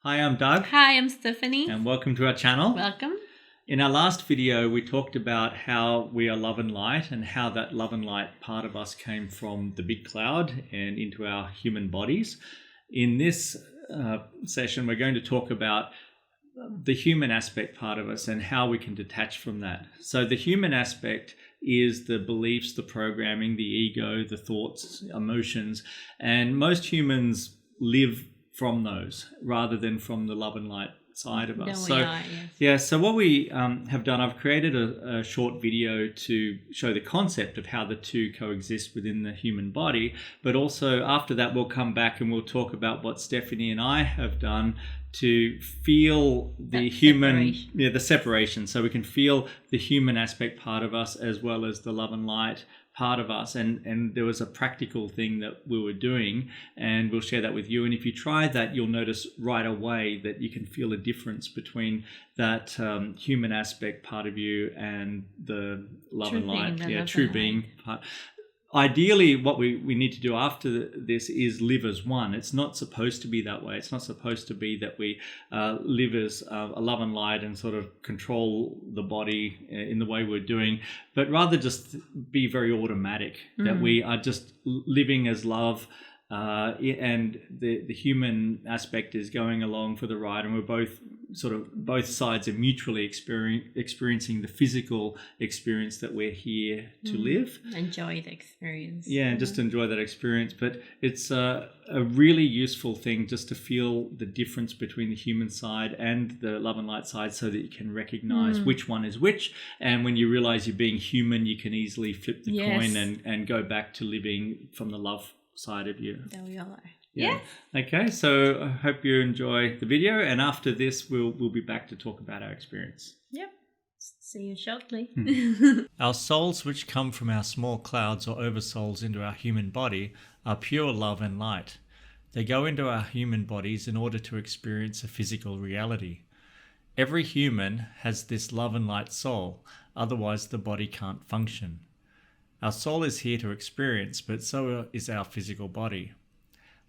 Hi, I'm Doug. Hi, I'm Stephany. And welcome to our channel. Welcome. In our last video, we talked about how we are love and light and how that love and light part of us came from the big cloud and into our human bodies. In this session, we're going to talk about the human aspect part of us and how we can detach from that. So the human aspect is the beliefs, the programming, the ego, the thoughts, emotions, and most humans live from those rather than from the love and light side of us. So what we have done, I've created a short video to show the concept of how the two coexist within the human body, but also after that we'll come back and we'll talk about what Stephany and I have done to feel the separation, so we can feel the human aspect part of us as well as the love and light part of us. And there was a practical thing that we were doing, and we'll share that with you. And if you try that, you'll notice right away that you can feel a difference between that human aspect part of you and the love and light, true being part. Ideally, what we need to do after this is live as one. It's not supposed to be that way. It's not supposed to be that we live as a love and light and sort of control the body in the way we're doing, but rather just be very automatic, that we are just living as love, and the human aspect is going along for the ride, and we're both sides are mutually experiencing the physical experience that we're here to live. Enjoy the experience. Yeah, just enjoy that experience. But it's a really useful thing just to feel the difference between the human side and the love and light side, so that you can recognize which one is which. And when you realize you're being human, you can easily flip the coin and go back to living from the love side of you. There we are. Yeah. Okay, so I hope you enjoy the video, and after this we'll be back to talk about our experience. Yep. See you shortly. Our souls, which come from our small clouds or oversouls into our human body, are pure love and light. They go into our human bodies in order to experience a physical reality. Every human has this love and light soul, otherwise the body can't function. Our soul is here to experience, but so is our physical body.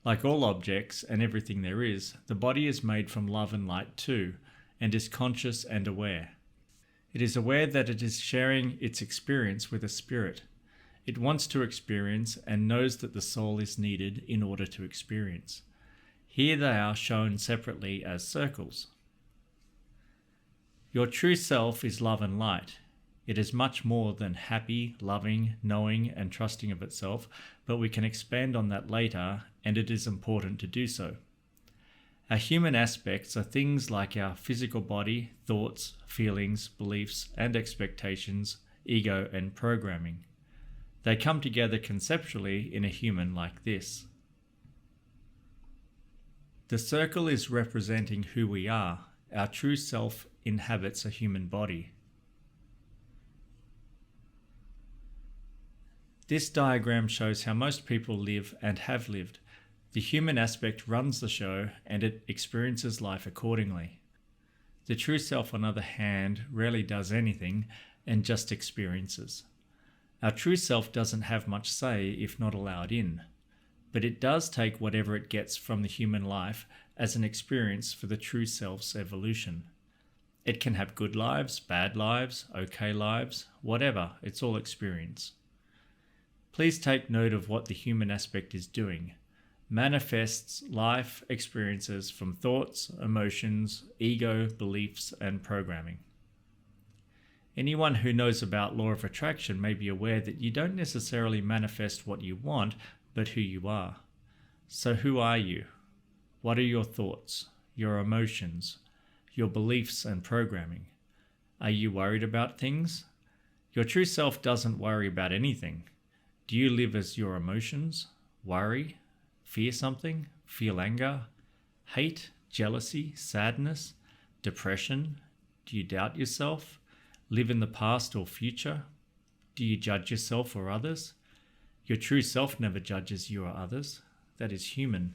Like all objects and everything there is, the body is made from love and light too, and is conscious and aware. It is aware that it is sharing its experience with a spirit. It wants to experience and knows that the soul is needed in order to experience. Here they are shown separately as circles. Your true self is love and light. It is much more than happy, loving, knowing, and trusting of itself, but we can expand on that later, and it is important to do so. Our human aspects are things like our physical body, thoughts, feelings, beliefs, and expectations, ego, and programming. They come together conceptually in a human like this. The circle is representing who we are. Our true self inhabits a human body. This diagram shows how most people live and have lived. The human aspect runs the show, and it experiences life accordingly. The true self, on the other hand, rarely does anything and just experiences. Our true self doesn't have much say if not allowed in, but it does take whatever it gets from the human life as an experience for the true self's evolution. It can have good lives, bad lives, okay lives, whatever, it's all experience. Please take note of what the human aspect is doing. Manifests life experiences from thoughts, emotions, ego, beliefs, and programming. Anyone who knows about law of attraction may be aware that you don't necessarily manifest what you want, but who you are. So who are you? What are your thoughts, your emotions, your beliefs and programming? Are you worried about things? Your true self doesn't worry about anything. Do you live as your emotions? Worry? Fear something? Feel anger? Hate? Jealousy? Sadness? Depression? Do you doubt yourself? Live in the past or future? Do you judge yourself or others? Your true self never judges you or others. That is human.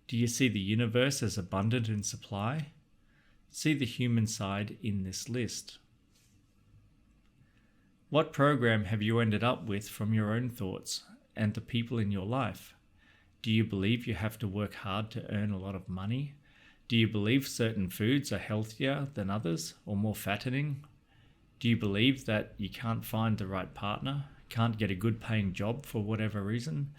Do you see the universe as abundant in supply? See the human side in this list. What program have you ended up with from your own thoughts and the people in your life? Do you believe you have to work hard to earn a lot of money? Do you believe certain foods are healthier than others or more fattening? Do you believe that you can't find the right partner, can't get a good paying job for whatever reason?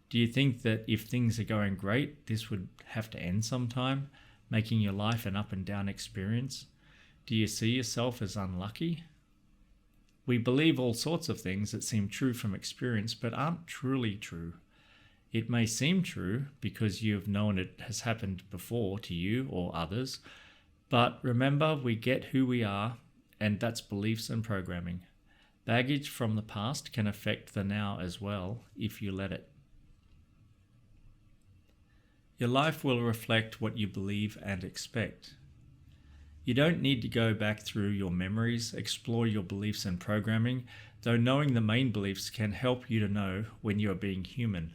Do you think that if things are going great, this would have to end sometime, making your life an up and down experience? Do you see yourself as unlucky? We believe all sorts of things that seem true from experience but aren't truly true. It may seem true because you've known it has happened before to you or others, but remember, we get who we are, and that's beliefs and programming. Baggage from the past can affect the now as well if you let it. Your life will reflect what you believe and expect. You don't need to go back through your memories, explore your beliefs and programming, though knowing the main beliefs can help you to know when you are being human.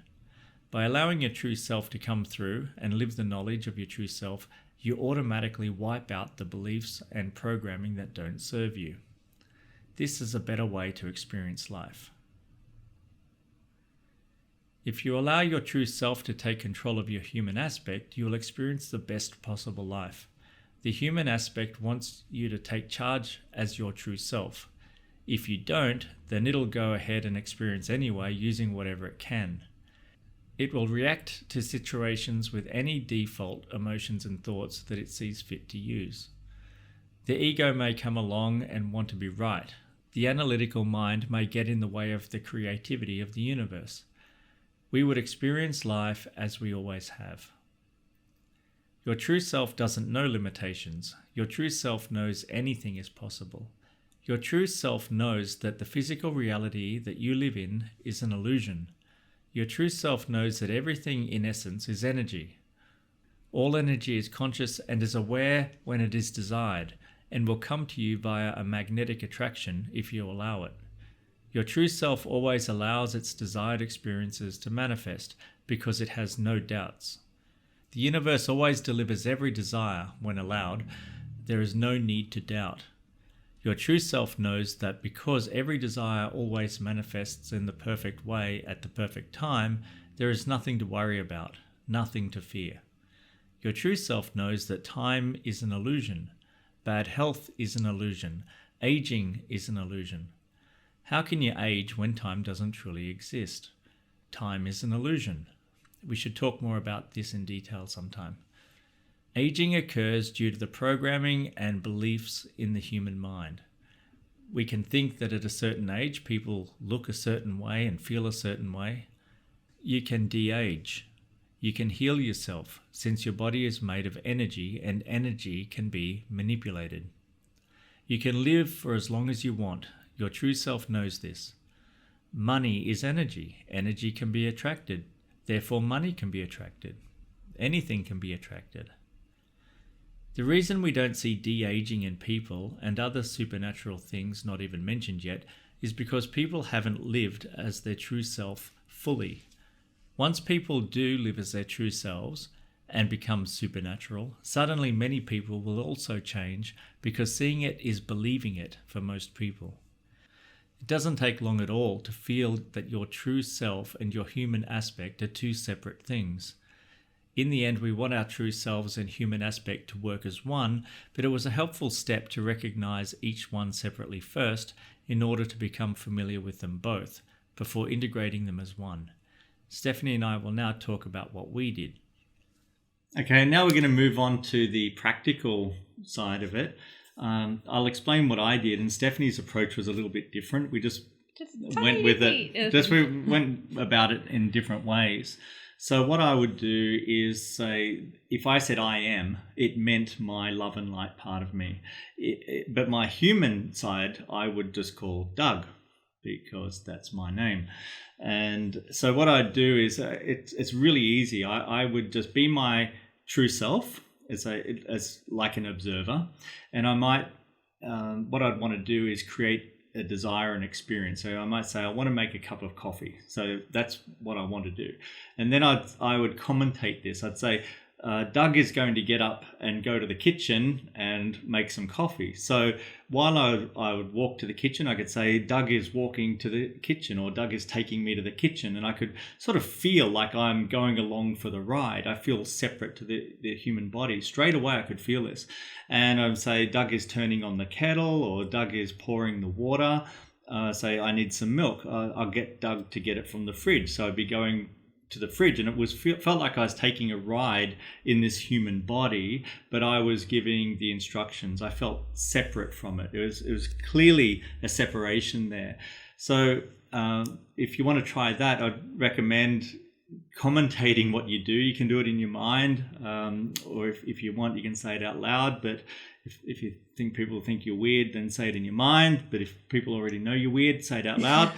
By allowing your true self to come through and live the knowledge of your true self, you automatically wipe out the beliefs and programming that don't serve you. This is a better way to experience life. If you allow your true self to take control of your human aspect, you will experience the best possible life. The human aspect wants you to take charge as your true self. If you don't, then it'll go ahead and experience anyway using whatever it can. It will react to situations with any default emotions and thoughts that it sees fit to use. The ego may come along and want to be right. The analytical mind may get in the way of the creativity of the universe. We would experience life as we always have. Your true self doesn't know limitations. Your true self knows anything is possible. Your true self knows that the physical reality that you live in is an illusion. Your true self knows that everything in essence is energy. All energy is conscious and is aware when it is desired, and will come to you via a magnetic attraction if you allow it. Your true self always allows its desired experiences to manifest because it has no doubts. The universe always delivers every desire when allowed. There is no need to doubt. Your true self knows that because every desire always manifests in the perfect way at the perfect time, there is nothing to worry about, nothing to fear. Your true self knows that time is an illusion, bad health is an illusion, aging is an illusion. How can you age when time doesn't truly exist? Time is an illusion. We should talk more about this in detail sometime. Aging occurs due to the programming and beliefs in the human mind. We can think that at a certain age, people look a certain way and feel a certain way. You can de-age. You can heal yourself, since your body is made of energy and energy can be manipulated. You can live for as long as you want. Your true self knows this. Money is energy. Energy can be attracted. Therefore, money can be attracted. Anything can be attracted. The reason we don't see de-aging in people and other supernatural things not even mentioned yet is because people haven't lived as their true self fully. Once people do live as their true selves and become supernatural, suddenly many people will also change because seeing it is believing it for most people. It doesn't take long at all to feel that your true self and your human aspect are two separate things. In the end, we want our true selves and human aspect to work as one, but it was a helpful step to recognize each one separately first in order to become familiar with them both, before integrating them as one. Stephany and I will now talk about what we did. Okay, now we're going to move on to the practical side of it. I'll explain what I did, and Stephany's approach was a little bit different. We just went with it. We went about it in different ways. So what I would do is say, if I said I am, it meant my love and light part of me. But my human side, I would just call Doug, because that's my name. And so what I'd do is, it's really easy. I would just be my true self as like an observer, and I might, what I'd want to do is create a desire and experience. So I might say, I want to make a cup of coffee. So that's what I want to do. And then I would commentate this. I'd say, Doug is going to get up and go to the kitchen and make some coffee. So while I would walk to the kitchen, I could say, Doug is walking to the kitchen, or Doug is taking me to the kitchen. And I could sort of feel like I'm going along for the ride. I feel separate to the human body. Straight away, I could feel this. And I would say, Doug is turning on the kettle, or Doug is pouring the water. Say, I need some milk. I'll get Doug to get it from the fridge. So I'd be going to the fridge, and it felt like I was taking a ride in this human body, but I was giving the instructions. I felt separate from it. It was clearly a separation there. So if you want to try that, I'd recommend commentating what you do. You can do it in your mind, or if you want, you can say it out loud. But if you think people think you're weird, then say it in your mind. But if people already know you're weird, say it out loud.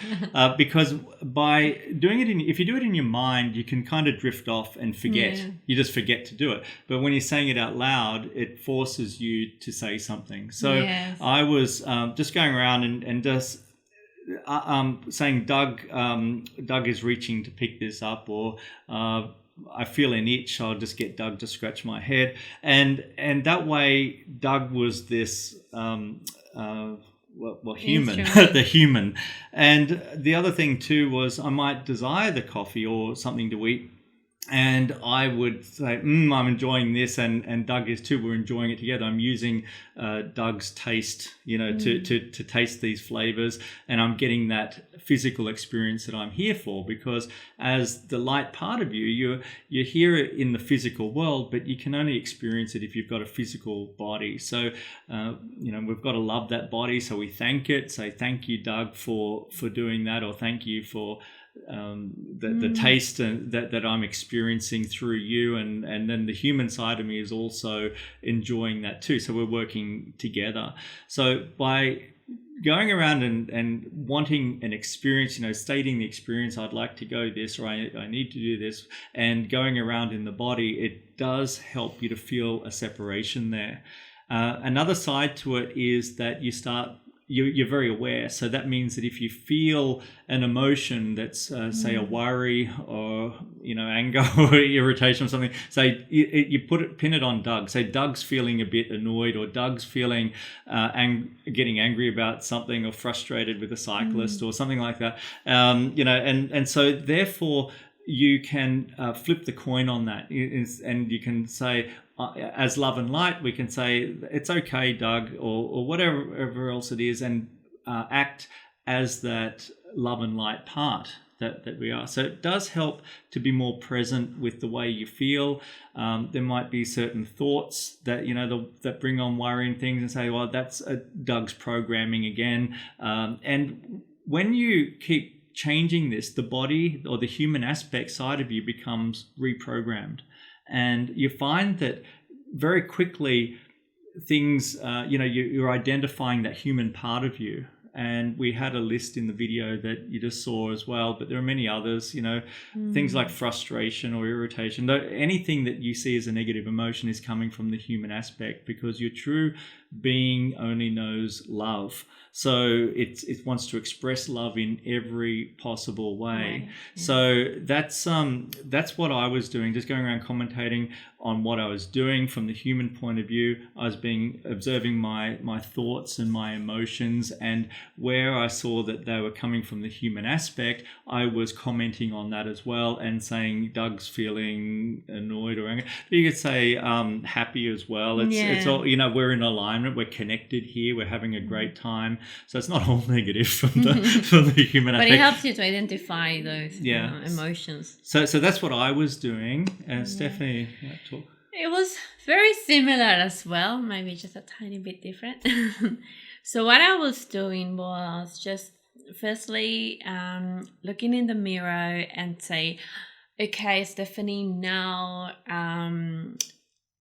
Because by doing it, if you do it in your mind, you can kind of drift off and forget. Yeah. You just forget to do it. But when you're saying it out loud, it forces you to say something. So yes. I was just going around and just saying, Doug is reaching to pick this up, or I feel an itch, I'll just get Doug to scratch my head. And that way, Doug was this human, the human. And the other thing too was I might desire the coffee or something to eat, and I would say, I'm enjoying this, and Doug is too. We're enjoying it together. I'm using Doug's taste, to taste these flavors, and I'm getting that physical experience that I'm here for. Because as the light part of you're here in the physical world, but you can only experience it if you've got a physical body. So, we've got to love that body. So we thank it. Say, thank you, Doug, for doing that, or thank you for the taste that I'm experiencing through you, and then the human side of me is also enjoying that too. So we're working together. So by going around and wanting an experience, stating the experience, I'd like to go this, or I need to do this, and going around in the body, it does help you to feel a separation there. Another side to it is that you're very aware. So that means that if you feel an emotion that's, say, a worry or, anger or irritation or something, say you pin it on Doug. Say Doug's feeling a bit annoyed, or Doug's feeling getting angry about something, or frustrated with a cyclist or something like that. And so therefore you can flip the coin on that, and you can say, as love and light, we can say, it's okay, Doug, or whatever else it is, and act as that love and light part that we are. So it does help to be more present with the way you feel. There might be certain thoughts that, that bring on worrying things, and say, well, that's Doug's programming again. And when you keep changing this, the body or the human aspect side of you becomes reprogrammed. And you find that very quickly things, you're identifying that human part of you. And we had a list in the video that you just saw as well, but there are many others, things like frustration or irritation. Anything that you see as a negative emotion is coming from the human aspect, because your true being only knows love. So it wants to express love in every possible way. Right. Yeah. So that's what I was doing, just going around commentating on what I was doing from the human point of view. I was observing my thoughts and my emotions, and where I saw that they were coming from the human aspect, I was commenting on that as well, and saying Doug's feeling annoyed or angry. You could say happy as well. It's all, we're in alignment, we're connected here, we're having a great time. So it's not all negative from the human aspect. But it helps you to identify those emotions. So that's what I was doing. Stephany, talk. It was very similar as well, maybe just a tiny bit different. So what I was doing was just firstly looking in the mirror and say, okay, Stephany, now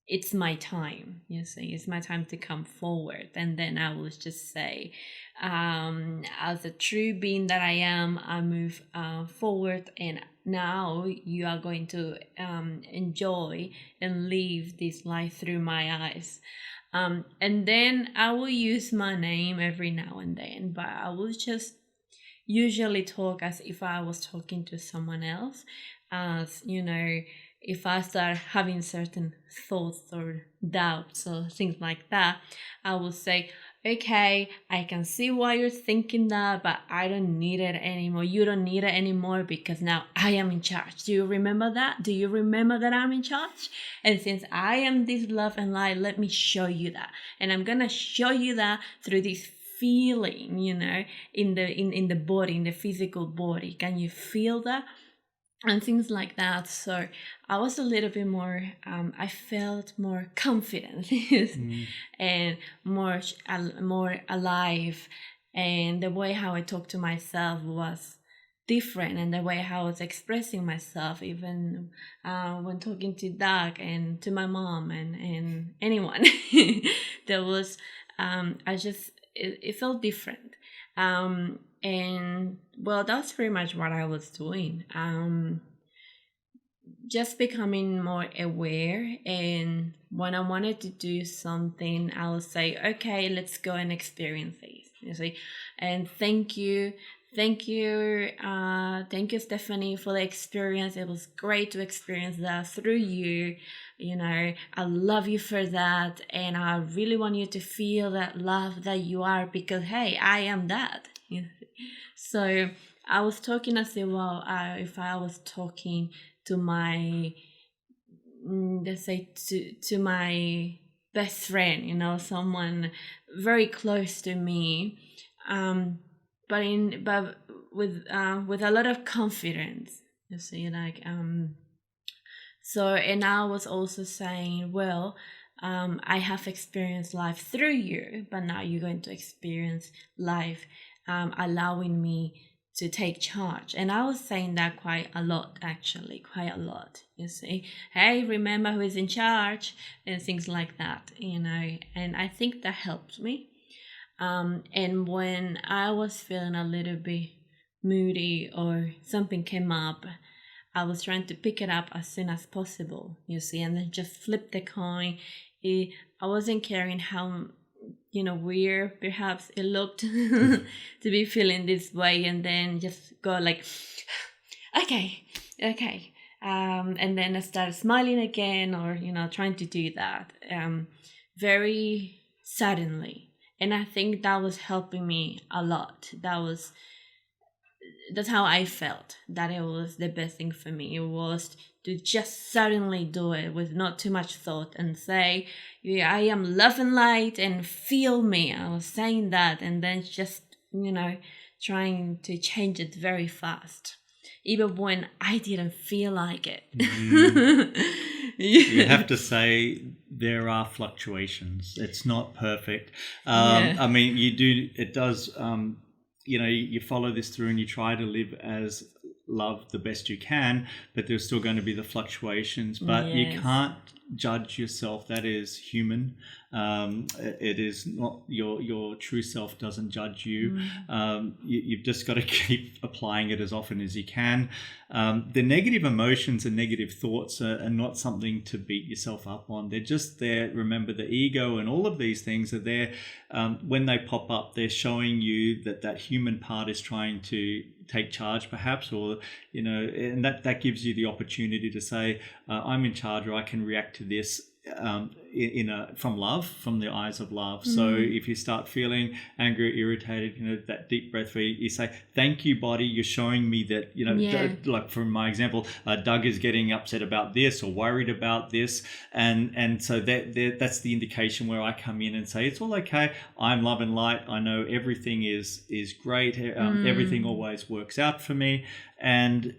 it's my time. It's my time to come forward. And then I would just say, as a true being that I am, I move forward, and now you are going to enjoy and live this life through my eyes. And then I will use my name every now and then, but I will just usually talk as if I was talking to someone else, as if I start having certain thoughts or doubts or things like that, I will say, okay, I can see why you're thinking that, but I don't need it anymore. You don't need it anymore because now I am in charge. Do you remember that? Do you remember that I'm in charge? And since I am this love and light, let me show you that. And I'm going to show you that through this feeling, you know, in the body, in the physical body. Can you feel that? And things like that. So I was a little bit more, I felt more confident and more alive. And the way how I talked to myself was different, and the way how I was expressing myself, even when talking to Doug and to my mom and anyone, there was, it felt different. And well, that's pretty much what I was doing. Just becoming more aware. And when I wanted to do something, I would say, okay, let's go and experience this. You see, and thank you, Stephany, for the experience. It was great to experience that through you. You know, I love you for that, and I really want you to feel that love that you are, because hey, I am that. You know? So I was talking, I said, well, if I was talking to my, let's say, to my best friend, you know, someone very close to me, but with a lot of confidence, you see, like, so, and I was also saying, well, I have experienced life through you, but now you're going to experience life allowing me to take charge. And I was saying that quite a lot, you see. Hey, remember who is in charge, and things like that, you know. And I think that helped me. And when I was feeling a little bit moody or something came up, I was trying to pick it up as soon as possible, you see, and then just flip the coin. I wasn't caring how, you know, weird perhaps it looked to be feeling this way, and then just go like, okay. And then I started smiling again, or, you know, trying to do that very suddenly. And I think that was helping me a lot. That's how I felt that it was the best thing for me. It was to just suddenly do it with not too much thought and say, yeah, I am love and light and feel me. I was saying that, and then just, you know, trying to change it very fast, even when I didn't feel like it. You have to say there are fluctuations. It's not perfect. I mean, it does, you know, you follow this through and you try to live as love the best you can, but there's still going to be the fluctuations. But you can't judge yourself. That is human. It is not your true self doesn't judge you. You've just got to keep applying it as often as you can. The negative emotions and negative thoughts are not something to beat yourself up on. They're just there. Remember, the ego and all of these things are there. When they pop up, they're showing you that human part is trying to take charge, perhaps, or, you know, and that gives you the opportunity to say, I'm in charge, or I can react to this from love, from the eyes of love. So if you start feeling angry, irritated, you know, that deep breath where you say, thank you, body, you're showing me that, you know, like from my example, Doug is getting upset about this or worried about this, and so that's the indication where I come in and say, it's all okay, I'm love and light, I know everything is great, everything always works out for me, and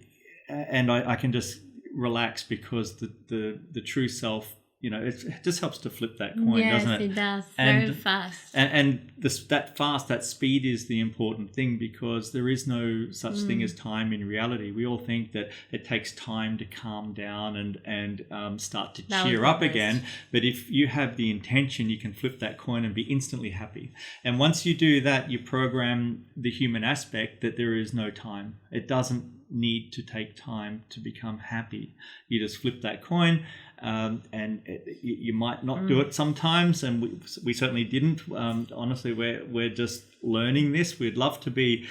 I can just relax, because the true self, you know, it just helps to flip that coin, doesn't it? Yes, it does. Very fast. And that speed is the important thing, because there is no such thing as time in reality. We all think that it takes time to calm down and start to cheer up again. But if you have the intention, you can flip that coin and be instantly happy. And once you do that, you program the human aspect that there is no time. It doesn't need to take time to become happy. You just flip that coin, and you might not do it sometimes, and we certainly didn't. Honestly, we're just learning this. We'd love to be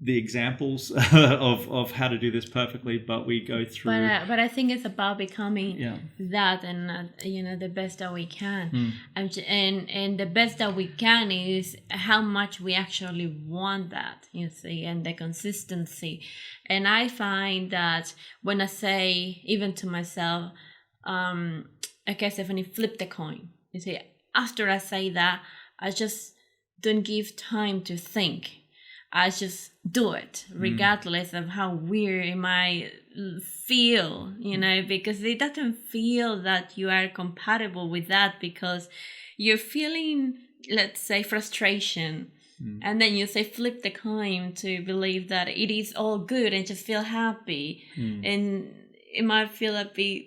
the examples of how to do this perfectly, but we go through. But I think it's about becoming that, and the best that we can, and the best that we can is how much we actually want that, and the consistency. And I find that when I say, even to myself, okay, Stephany, flip the coin. After I say that, I just don't give time to think. I just do it regardless of how weird it might feel, because it doesn't feel that you are compatible with that, because you're feeling, let's say, frustration. And then you say flip the coin to believe that it is all good and just feel happy. And it might feel a bit,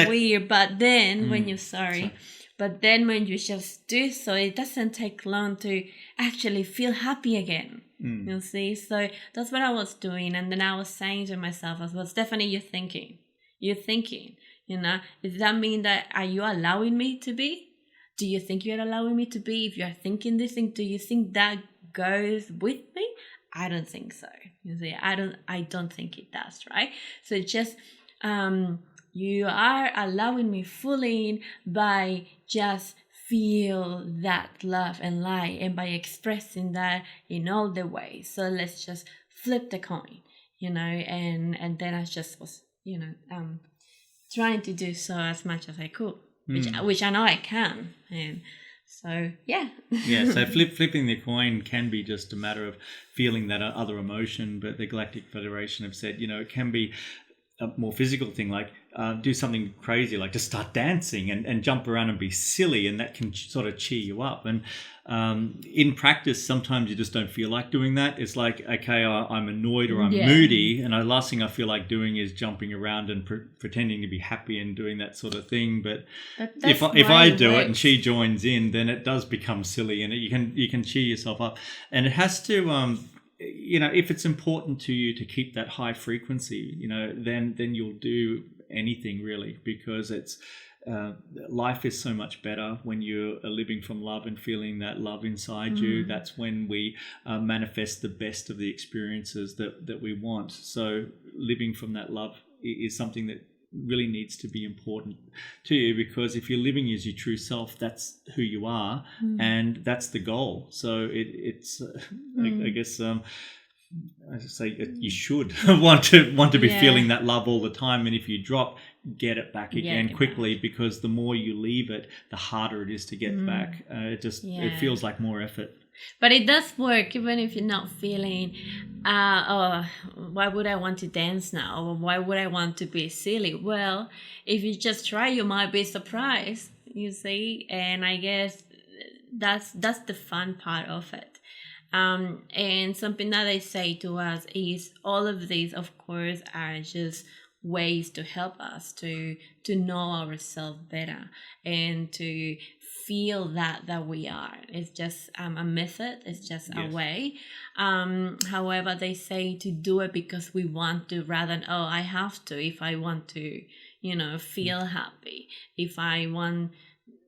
weird, but then when you're sorry. But then when you just do so, it doesn't take long to actually feel happy again. You see? So that's what I was doing. And then I was saying to myself as well, Stephany, you're thinking. Does that mean that, are you allowing me to be? Do you think you're allowing me to be? If you're thinking this thing, do you think that goes with me? I don't think so. I don't think it does, right? So just, you are allowing me fully in by just feel that love and light, and by expressing that in all the ways. So let's just flip the coin, and then I just was, trying to do so as much as I could, which I know I can. And so, yeah. So flipping the coin can be just a matter of feeling that other emotion, but the Galactic Federation have said, it can be a more physical thing, like do something crazy, like just start dancing and jump around and be silly, and that can sort of cheer you up. And in practice, sometimes you just don't feel like doing that. It's like, okay, I'm annoyed or I'm moody, and the last thing I feel like doing is jumping around and pretending to be happy and doing that sort of thing. But if I do it and she joins in, then it does become silly, and you can cheer yourself up. And it has to if it's important to you to keep that high frequency, then you'll do anything really, because it's life is so much better when you're living from love and feeling that love inside you. That's when we manifest the best of the experiences that we want. So living from that love is something that really needs to be important to you, because if you're living as your true self, that's who you are, and that's the goal. So it's I guess I say you should want to be feeling that love all the time, and if you drop, get it back again quickly, because the more you leave it, the harder it is to get back. It feels like more effort. But it does work, even if you're not feeling, why would I want to dance now? Or why would I want to be silly? Well, if you just try, you might be surprised, you see? And I guess that's the fun part of it. And something that I say to us is all of these, of course, are just ways to help us to know ourselves better and to feel that we are. It's just a method. It's just a way. However, they say to do it because we want to, rather than, I have to, if I want to, feel happy. If I want,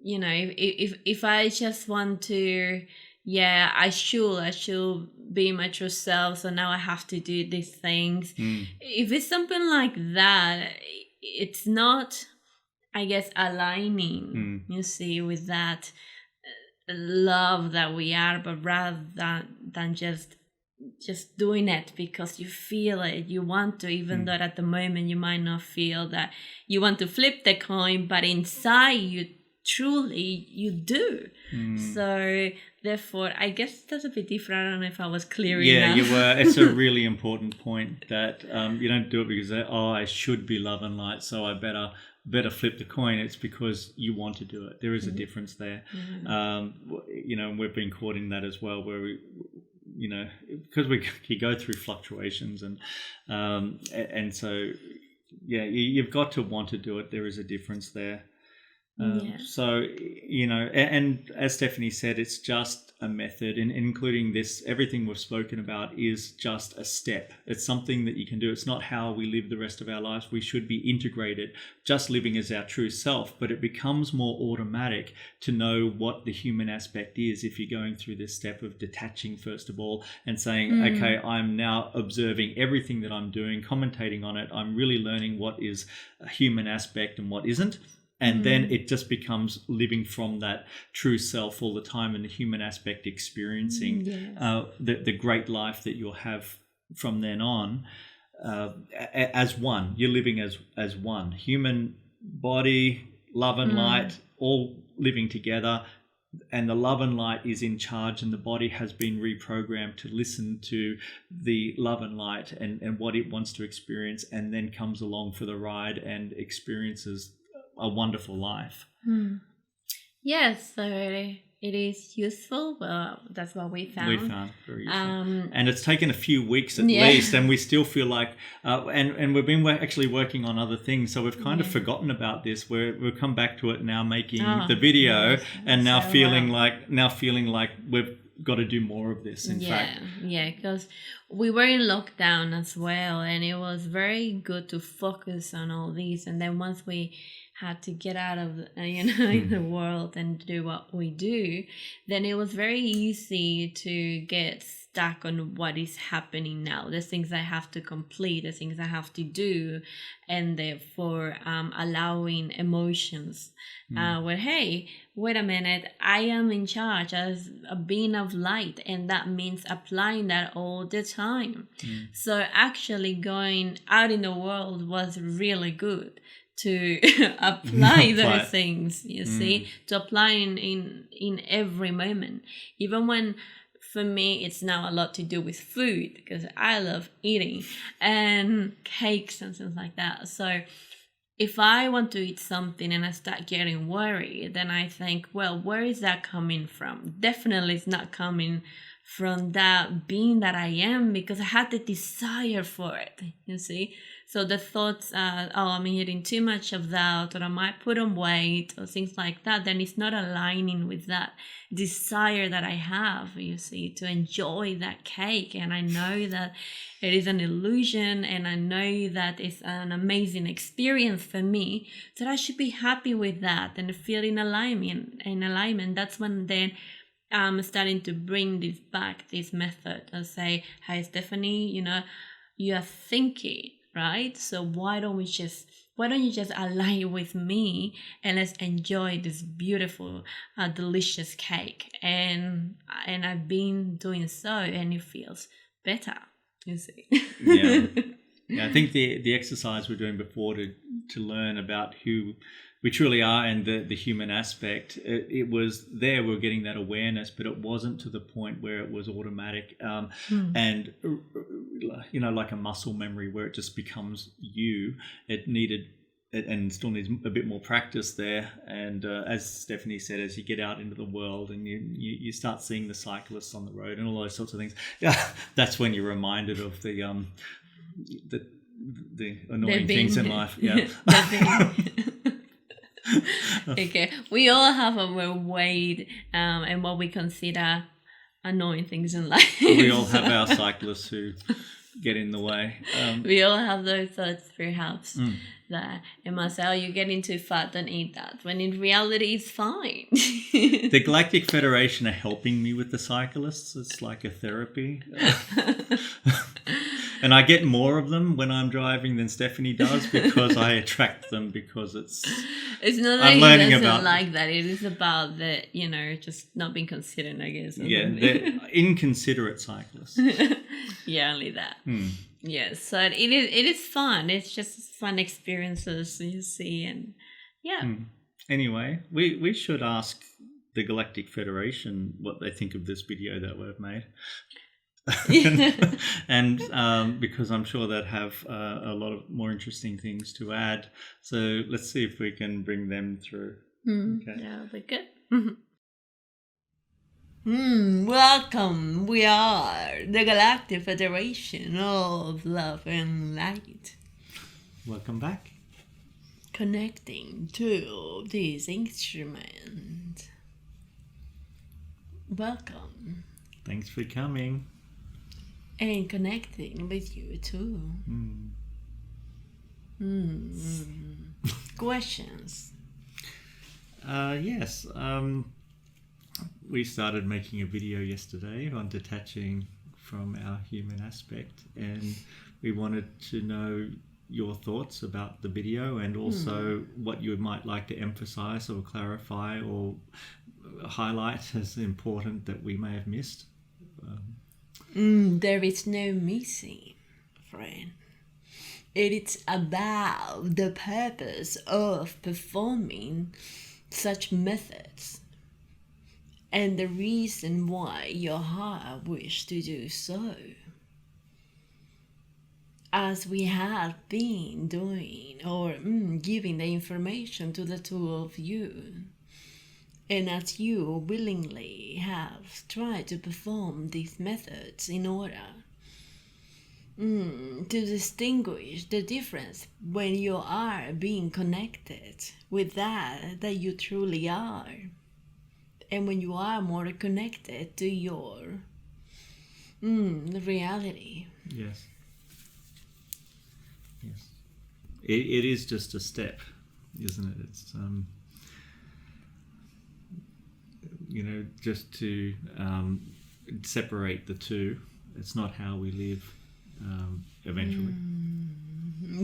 if I just want to, I should be my true self, so now I have to do these things. If it's something like that, it's not, I guess, aligning, you see, with that love that we are, but rather than just doing it because you feel it, you want to, even though at the moment you might not feel that you want to flip the coin, but inside you do. So therefore, I guess that's a bit different. I don't know if I was clear enough. You were. It's a really important point that you don't do it because I should be love and light, so I better flip the coin. It's because you want to do it. There is a difference there. And we've been caught in that as well, where we, because you go through fluctuations, and so you've got to want to do it. There is a difference there. So, and as Stephany said, it's just a method, and including this, everything we've spoken about is just a step. It's something that you can do. It's not how we live the rest of our lives. We should be integrated, just living as our true self, but it becomes more automatic to know what the human aspect is if you're going through this step of detaching, first of all, and saying, okay, I'm now observing everything that I'm doing, commentating on it. I'm really learning what is a human aspect and what isn't. And then it just becomes living from that true self all the time, and the human aspect experiencing the great life that you'll have from then on as one. You're living as one. Human body, love and light, all living together. And the love and light is in charge, and the body has been reprogrammed to listen to the love and light and what it wants to experience, and then comes along for the ride and experiences a wonderful life. Yes, so it is useful. Well, that's what we found. We found very useful. And it's taken a few weeks at least, and we still feel like, and we've been actually working on other things, so we've kind of forgotten about this. We've come back to it now, making the video, and now feeling like we've got to do more of this. In fact, because we were in lockdown as well, and it was very good to focus on all these. And then once we had to get out of in the world and do what we do, then it was very easy to get stuck on what is happening now, the things I have to complete, the things I have to do, and therefore allowing emotions where, hey, wait a minute, I am in charge as a being of light, and that means applying that all the time. So actually going out in the world was really good to apply those things, you see, to apply in every moment. Even when, for me, it's now a lot to do with food, because I love eating and cakes and things like that. So if I want to eat something and I start getting worried, then I think, well, where is that coming from? Definitely it's not coming from that being that I am, because I had the desire for it, you see. So the thoughts are, oh, I'm eating too much of that, or I might put on weight, or things like that, then it's not aligning with that desire that I have, you see, to enjoy that cake. And I know that it is an illusion, and I know that it's an amazing experience for me, that I should be happy with that and feel in alignment. That's when then I'm starting to bring this back, this method, and say, hey, Stephany, you are thinking, right? So why don't you just align with me, and let's enjoy this beautiful, delicious cake. And I've been doing so, and it feels better, you see. Yeah, I think the exercise we're doing before to learn about who we truly are and the human aspect, it was there, we were getting that awareness, but it wasn't to the point where it was automatic and like a muscle memory where it just becomes you. It needed and still needs a bit more practice there. And as Stephany said, as you get out into the world and you start seeing the cyclists on the road and all those sorts of things, that's when you're reminded of the annoying things in life. Okay, we all have our weight and what we consider annoying things in life. We all have our cyclists who get in the way. We all have those thoughts, perhaps, that it must say, oh, you're getting too fat, don't eat that, when in reality it's fine. The Galactic Federation are helping me with the cyclists. It's like a therapy. And I get more of them when I'm driving than Stephany does, because I attract them, because it's not that he doesn't like that. It is about the, just not being considerate, I guess. Yeah, they're inconsiderate cyclists. Yeah, only that. Yes, so it is fun. It's just fun experiences, you see, and Anyway, we should ask the Galactic Federation what they think of this video that we've made. and because I'm sure they'd have a lot of more interesting things to add. So let's see if we can bring them through. Okay. Yeah, that'll be good. Welcome. We are the Galactic Federation of Love and Light. Welcome back. connecting to this instrument. Welcome. Thanks for coming. And connecting with you too. Questions? Yes. We started making a video yesterday on detaching from our human aspect, and we wanted to know your thoughts about the video and also what you might like to emphasize or clarify or highlight as important that we may have missed. There is no missing, friend. It is about the purpose of performing such methods and the reason why your heart wished to do so. As we have been doing or giving the information to the two of you, and as you willingly have tried to perform these methods in order to distinguish the difference when you are being connected with that you truly are, and when you are more connected to your reality. Yes. It is just a step, isn't it? It's just to separate the two. It's not how we live eventually.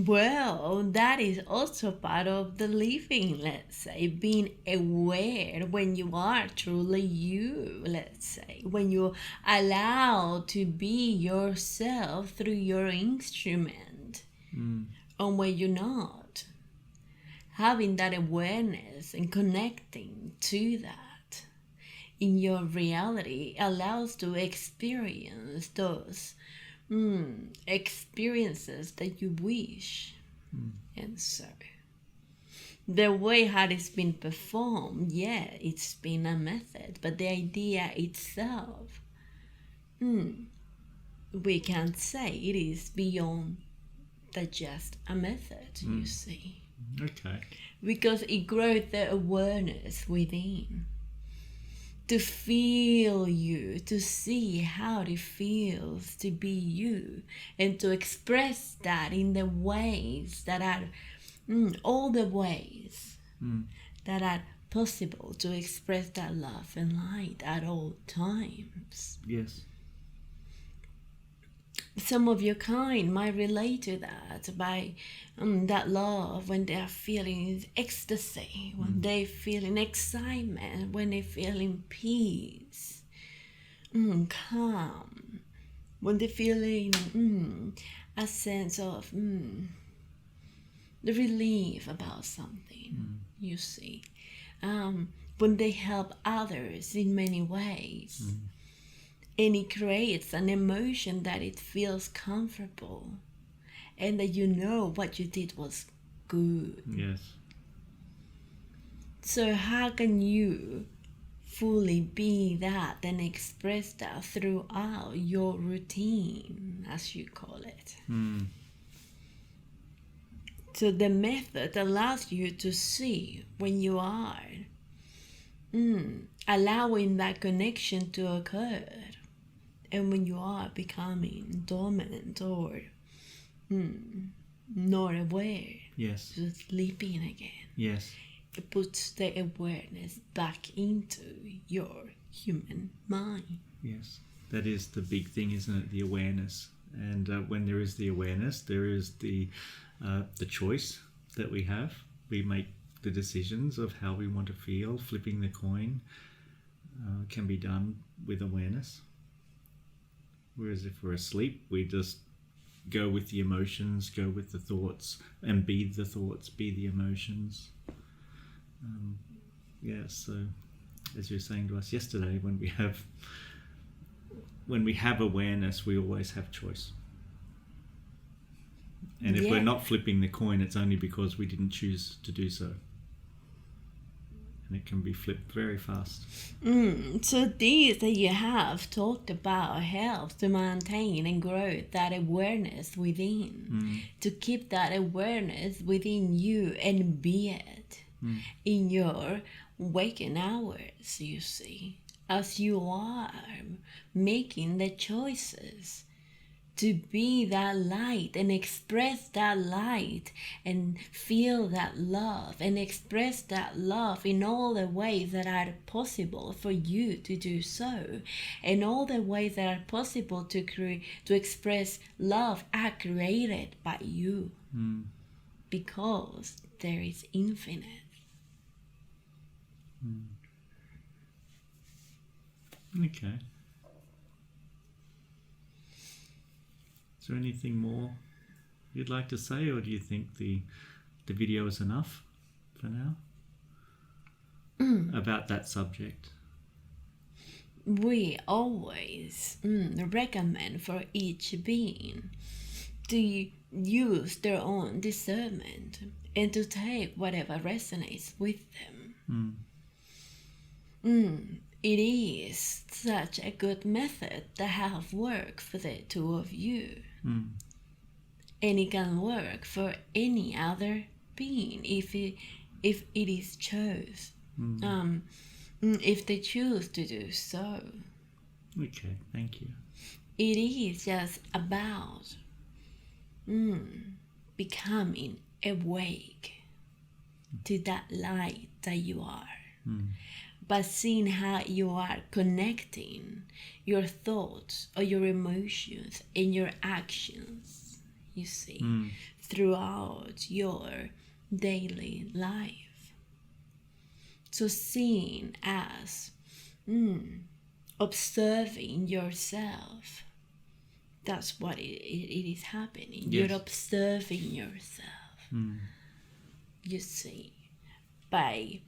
Well, that is also part of the living, let's say, being aware when you are truly you, let's say, when you allow to be yourself through your instrument, and when you're not. Having that awareness and connecting to that in your reality allows to experience those experiences that you wish. And so the way how it's been performed, it's been a method, but the idea itself, we can't say it is beyond that just a method, you see. Okay. Because it grows the awareness within. To feel you, to see how it feels to be you, and to express that in the ways that are, all the ways that are possible to express that love and light at all times. Yes. Some of your kind might relate to that by that love when they are feeling ecstasy, when they feeling excitement, when they feeling peace, calm, when they feeling a sense of the relief about something, you see. When they help others in many ways. And it creates an emotion that it feels comfortable and that you know what you did was good. Yes. So how can you fully be that and express that throughout your routine, as you call it? So the method allows you to see when you are allowing that connection to occur. And when you are becoming dormant or not aware, just sleeping again, it puts the awareness back into your human mind. Yes, that is the big thing, isn't it? The awareness. And when there is the awareness, there is the choice that we have. We make the decisions of how we want to feel. Flipping the coin can be done with awareness. Whereas if we're asleep, we just go with the emotions, go with the thoughts, and be the thoughts, be the emotions. So as you were saying to us yesterday, when we have awareness, we always have choice. And if we're not flipping the coin, it's only because we didn't choose to do so. and it can be flipped very fast. So these that you have talked about helps to maintain and grow that awareness within, to keep that awareness within you and be it in your waking hours, you see, as you are making the choices to be that light and express that light and feel that love and express that love in all the ways that are possible for you to do so, and all the ways that are possible to express love are created by you, because there is infinite. Okay. Is there anything more you'd like to say, or do you think the video is enough for now about that subject? We always recommend for each being to use their own discernment and to take whatever resonates with them. It is such a good method to have work for the two of you. And it can work for any other being if it is chose. If they choose to do so. Okay, thank you. It is just about becoming awake to that light that you are. But seeing how you are connecting your thoughts or your emotions and your actions, you see, throughout your daily life. So seeing as observing yourself, that's what it is happening. Yes. You're observing yourself, you see, by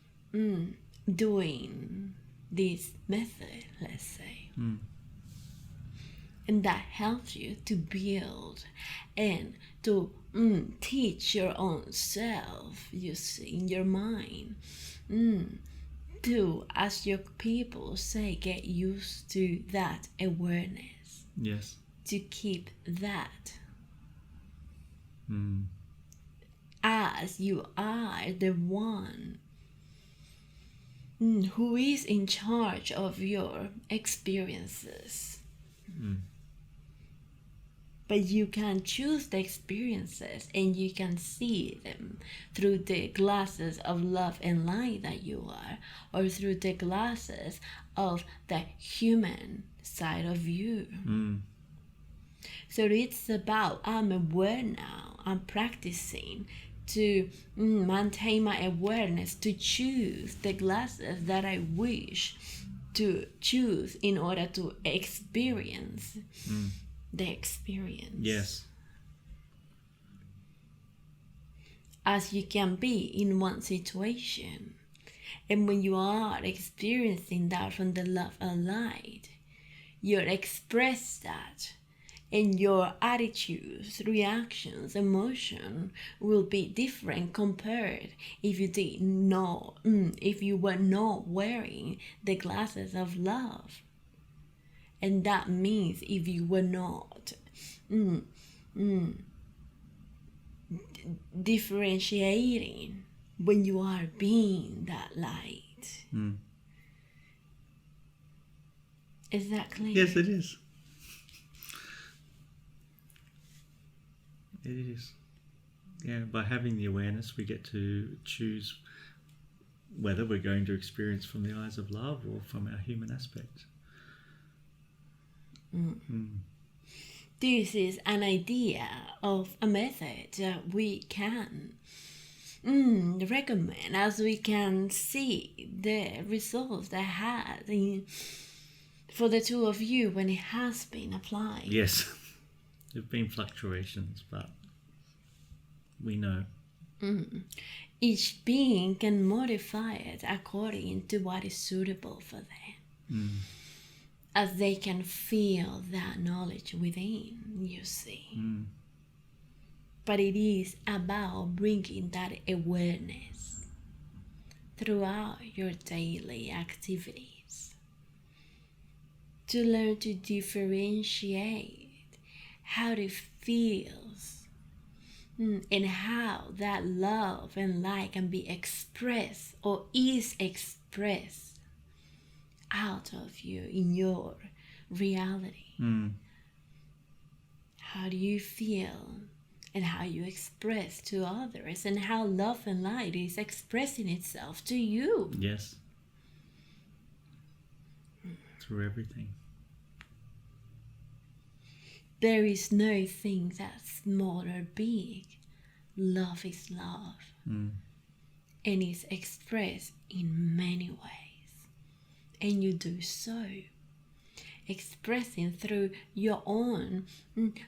doing this method, let's say. And that helps you to build and to teach your own self, you see, in your mind. To, as your people say, get used to that awareness. Yes. To keep that. As you are the one who is in charge of your experiences. But you can choose the experiences and you can see them through the glasses of love and light that you are, or through the glasses of the human side of you. So it's about, I'm aware now, I'm practicing to maintain my awareness, to choose the glasses that I wish to choose in order to experience the experience. Yes. As you can be in one situation. And when you are experiencing that from the love and light, you express that. And your attitudes, reactions, emotion will be different compared if you were not wearing the glasses of love. And that means if you were not differentiating when you are being that light. Is that clear? Yes, it is. It is. Yeah, by having the awareness, we get to choose whether we're going to experience from the eyes of love or from our human aspect. This is an idea of a method that we can recommend, as we can see the results that had for the two of you when it has been applied. Yes, there have been fluctuations, but we know. Each being can modify it according to what is suitable for them. As they can feel that knowledge within, you see. But it is about bringing that awareness throughout your daily activities. To learn to differentiate how it feels and how that love and light can be expressed or is expressed out of you in your reality. How do you feel and how you express to others, and how love and light is expressing itself to you. Yes. Through everything. There is no thing that's small or big. Love is love. And it's expressed in many ways. And you do so. Expressing through your own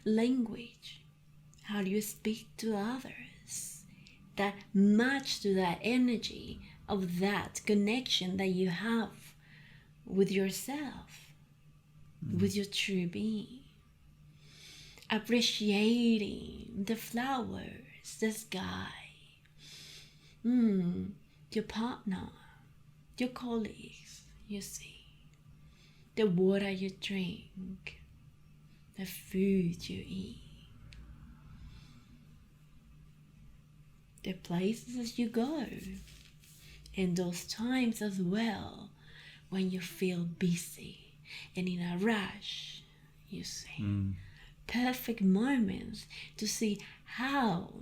language. How do you speak to others that match to that energy of that connection that you have with yourself, with your true being? Appreciating the flowers, the sky, your partner, your colleagues, you see, the water you drink, the food you eat, the places you go, and those times as well when you feel busy and in a rush, you see. Perfect moments to see how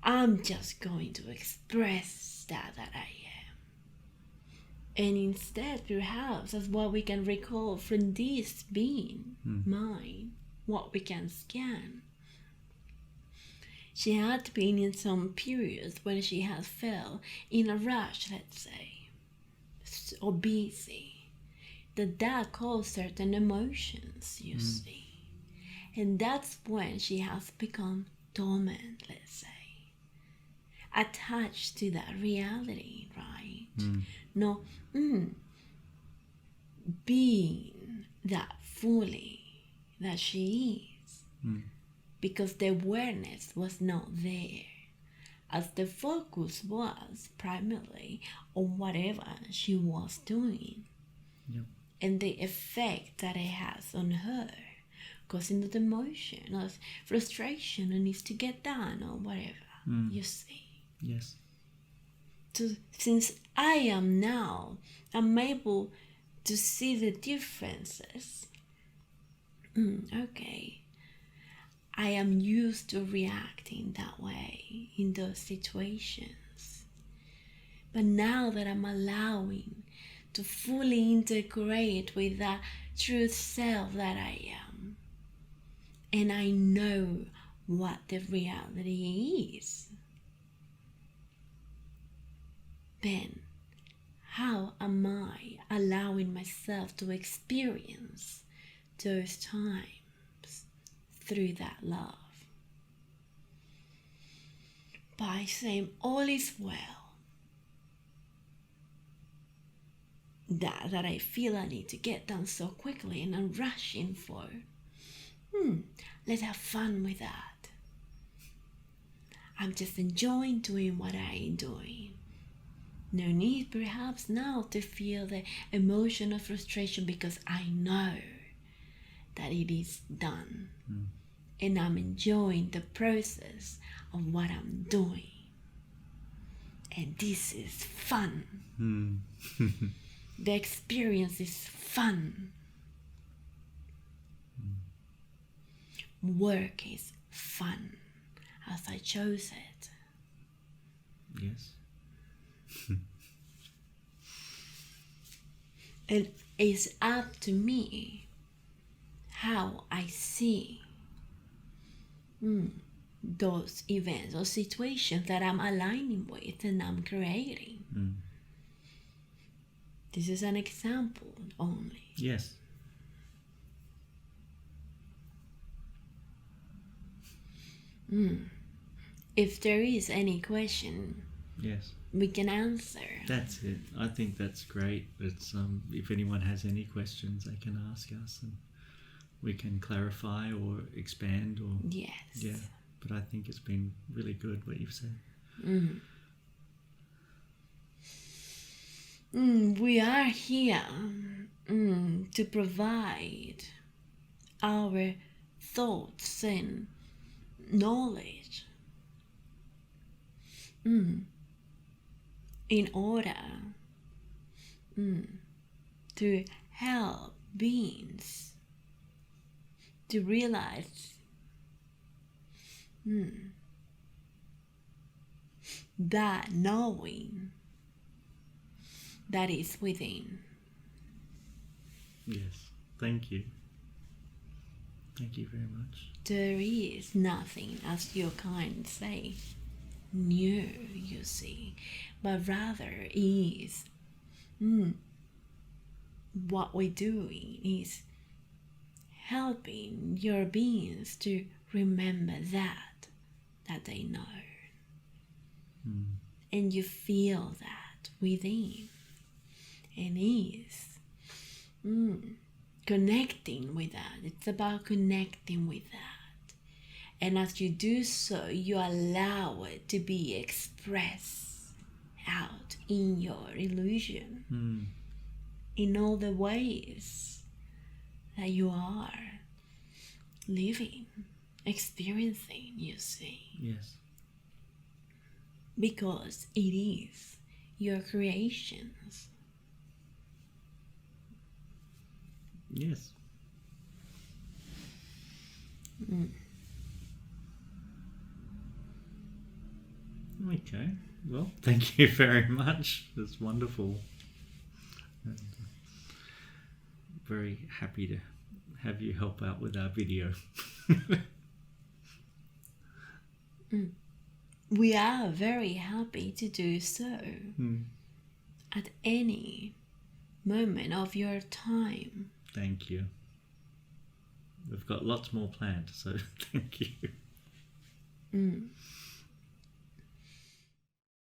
I'm just going to express that I am. And instead, perhaps, that's what we can recall from this being, mind, what we can scan. She had been in some periods when she has felt in a rush, let's say, or busy. That caused certain emotions, you see. And that's when she has become dormant, let's say. Attached to that reality, right? No, being that fully that she is. Because the awareness was not there. As the focus was primarily on whatever she was doing. Yep. And the effect that it has on her, causing the emotion of frustration and needs to get done or whatever, you see. Yes. So since I'm able to see the differences. Okay. I am used to reacting that way in those situations. But now that I'm allowing to fully integrate with that true self that I am, and I know what the reality is, then how am I allowing myself to experience those times through that love? By saying all is well. That I feel I need to get done so quickly and I'm rushing for. Let's have fun with that. I'm just enjoying doing what I'm doing. No need perhaps now to feel the emotion of frustration because I know that it is done. And I'm enjoying the process of what I'm doing. And this is fun. The experience is fun. Work is fun, as I chose it. Yes. And it's up to me how I see those events or situations that I'm aligning with and I'm creating. This is an example only. Yes. If there is any question, yes, we can answer. That's it. I think that's great. It's if anyone has any questions, they can ask us, and we can clarify or expand or Yes. yeah. But I think it's been really good what you've said. We are here to provide our thoughts and knowledge in order to help beings to realize that knowing that is within. Yes. Thank you. Thank you very much. There is nothing, as your kind say, new, you see, but rather is what we're doing is helping your beings to remember that they know. And you feel that within, and is connecting with that. It's about connecting with that. And as you do so, you allow it to be expressed out in your illusion, in all the ways that you are living, experiencing, you see. Yes. Because it is your creations. Yes. Okay. Well, thank you very much. It's wonderful. And very happy to have you help out with our video. We are very happy to do so at any moment of your time. Thank you. We've got lots more planned, so thank you.